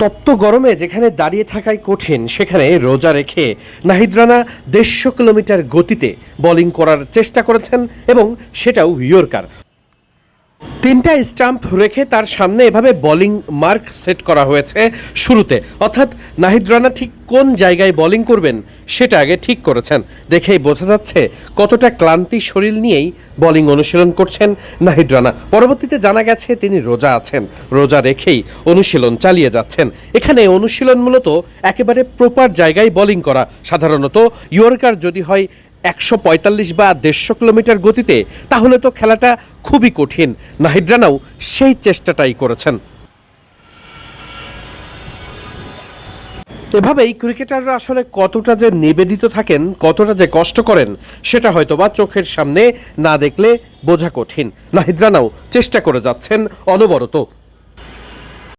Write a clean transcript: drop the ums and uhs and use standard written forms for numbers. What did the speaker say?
তপ্ত গরমে যেখানে দাঁড়িয়ে থাকাই কঠিন সেখানে রোজা রেখে নাহিদ রানা 150 কিলোমিটার গতিতে বোলিং করার চেষ্টা করেছেন এবং সেটাও ইয়র্কার। 3টা স্টাম্প রেখে তার সামনে এভাবে বোলিং মার্ক সেট করা হয়েছে শুরুতে, অর্থাৎ নাহিদ রানা ঠিক কোন জায়গায় বোলিং করবেন সেটা আগে ঠিক করেছেন। দেখেই বোঝা যাচ্ছে কতটা ক্লান্তি শরীর নিয়েই বোলিং অনুশীলন করছেন নাহিদ রানা। পরবর্তীতে জানা গেছে তিনি রোজা আছেন, রোজা রেখেই অনুশীলন চালিয়ে যাচ্ছেন। এখানে অনুশীলন মূলত একেবারে প্রপার জায়গায় বোলিং করা। সাধারণত ইয়র্কার যদি হয় 145 বা 150 কিলোমিটার গতিতে, তাহলে তো খেলাটা খুবই কঠিন। নাহিদ রানাও সেই চেষ্টাটাই করেছেন। এভাবেই ক্রিকেটাররা আসলে কতটা যে নিবেদিত থাকেন, কতটা যে কষ্ট করেন, সেটা হয়তোবা চোখের সামনে না দেখলে বোঝা কঠিন। নাহিদ রানাও চেষ্টা করে যাচ্ছেন অনবরত।